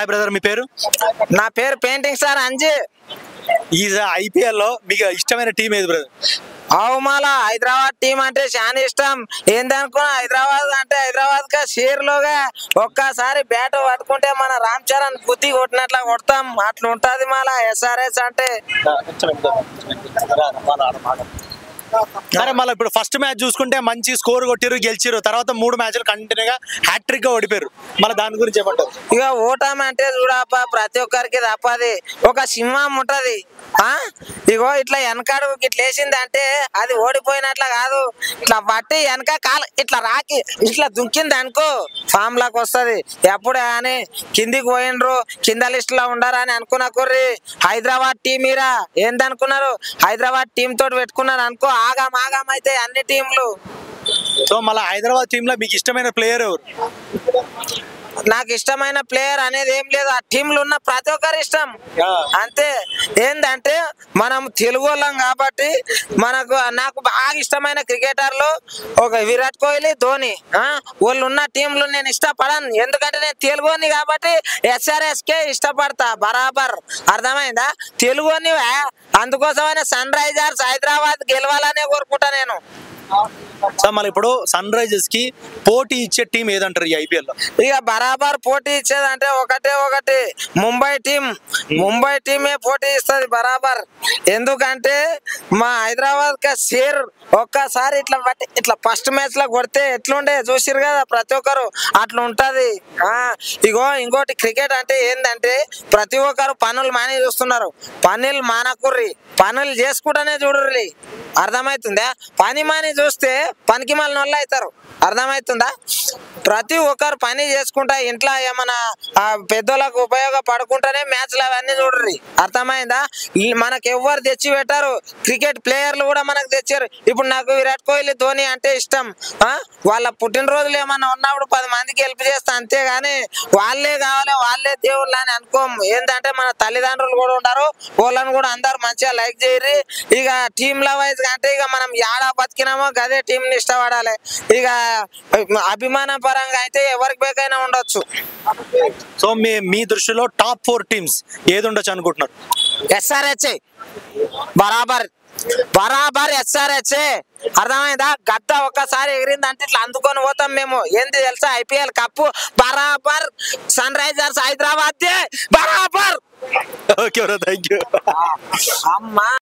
Hi brother, మీ పేరు? నా పేరు పెయింటింగ్ సార్ అంజీ. ఈ IPL లో మీకు ఇష్టమైన టీం ఏది బ్రదర్? అవుమాల హైదరాబాద్ టీం అంటే చాలా ఇష్టం. ఏందనుకున్నా హైదరాబాద్ అంటే హైదరాబాద్ కా షేర్లోగా ఒక్కసారి బ్యాట్ పట్టుకుంటే మన రామ్ చరణ్ బుద్ధి కొట్టినట్లా కొడతాం, అట్లా ఉంటది మళ్ళా SRH అంటే. సరే, మళ్ళీ ఇప్పుడు ఫస్ట్ మ్యాచ్ చూసుకుంటే మంచి స్కోర్ కొట్టిరు, గెలిచిరు. తర్వాత 3 మ్యాచ్లు కంటిన్యూగా హ్యాట్రిక్ గా ఓడిపోయారు. మళ్ళీ దాని గురించి ఏమంటారు? ఇక ఓటమి అంటే చూడప్ప ప్రతి ఒక్కరికి తప్పది. ఒక సింహం ఉంటది, ఇగో ఇట్లా వెనకాడు ఇట్లా వేసింది అంటే అది ఓడిపోయినట్ల కాదు. ఇట్లా పట్టి వెనక కాలు ఇట్లా రాకి ఇట్లా దుంకింది అనుకో ఫామ్ లాక్ వస్తుంది. ఎప్పుడే అని కిందికి పోయినరు, కింద లిస్ట్ లో ఉండరు అని అనుకున్న కుర్రి హైదరాబాద్ టీం మీరా ఏందనుకున్నారు? హైదరాబాద్ టీం తోటి పెట్టుకున్నారు అనుకో ఆగాం ఆగాం అయితే అన్ని టీంలు. సో మళ్ళీ హైదరాబాద్ టీమ్ లో మీకు ఇష్టమైన ప్లేయర్ ఎవరు? నాకు ఇష్టమైన ప్లేయర్ అనేది ఏం లేదు, ఆ టీంలో ఉన్న ప్రతి ఒక్కరు ఇష్టం అంతే. ఏంటంటే మనం తెలుగు వాళ్ళం కాబట్టి నాకు బాగా ఇష్టమైన క్రికెటర్లు ఒక విరాట్ కోహ్లీ, ధోని. వాళ్ళు ఉన్న టీంలు నేను ఇష్టపడను, ఎందుకంటే నేను తెలుగుని కాబట్టి SRHకే ఇష్టపడతా బరాబర్. అర్థమైందా? తెలుగుని అందుకోసమైనా సన్ రైజర్స్ హైదరాబాద్ గెలవాలనే కోరుకుంటా నేను. సో మళ్ళీ ఇప్పుడు సన్ రైజర్స్ కి పోటీ ఇచ్చే టీం ఏదంటారు ఈ IPL లో? ఇక బరాబర్ పోటీ ఇచ్చేదంటే ఒకటి ముంబై టీం. ముంబై టీమే పోటీ ఇస్తుంది బరాబర్. ఎందుకంటే మా హైదరాబాద్ కా షేర్ ఒక్కసారి ఇట్లా బట్టి ఇట్లా ఫస్ట్ మ్యాచ్ లో కొడితే ఎట్లుండే చూసిరు కదా ప్రతి ఒక్కరు, అట్లా ఉంటది. ఇగో ఇంకోటి క్రికెట్ అంటే ఏంటంటే ప్రతి ఒక్కరు పనులు మాని చూస్తున్నారు. పనులు మానకుర్రి, పనులు చేసుకుంటానే చూడుర్రి. అర్థమవుతుందా? పని మాని చూస్తే పనికి మళ్ళీ నొల్ల అవుతారు. అర్థమవుతుందా? ప్రతి ఒక్కరు పని చేసుకుంటా ఇంట్లో ఏమన్నా పెద్దోళ్ళకు ఉపయోగపడుకుంటానే మ్యాచ్లు అవన్నీ చూడరు. అర్థమైందా? మనకు ఎవరు తెచ్చి పెట్టారు, క్రికెట్ ప్లేయర్లు కూడా మనకు తెచ్చారు. ఇప్పుడు నాకు విరాట్ కోహ్లీ, ధోని అంటే ఇష్టం. వాళ్ళ పుట్టినరోజులు ఏమన్నా ఉన్నప్పుడు 10 మందికి హెల్ప్ చేస్తా, అంతేగాని వాళ్ళే కావాలి వాళ్ళే దేవుళ్ళు అని అనుకోం. ఏంటంటే మన తల్లిదండ్రులు కూడా ఉన్నారు, వాళ్ళని కూడా అందరు మంచిగా లైక్ చేయరు. ఇక టీంల వైజ్ అంటే ఇక మనం యాడా బతికినామో గదే టీంని ఇష్టపడాలి. ఇక అభిమాన పరంగా అయితే ఎవరికి బేకైనా ఉండొచ్చు. సో మీ దృష్టిలో టాప్ 4 టీమ్స్ ఏది ఉండొచ్చు అనుకుంటున్నారు? SRH బరాబర్ SRH. అర్థమైందా? గద్ద ఒక్కసారి ఎగిరిందంటే ఇట్లా అందుకొని పోతాం మేము. ఏంది తెలుసా? IPL కప్పు బరాబర్ సన్ రైజర్స్ హైదరాబాద్ బరాబర్. Okay, thank you. అమ్మా.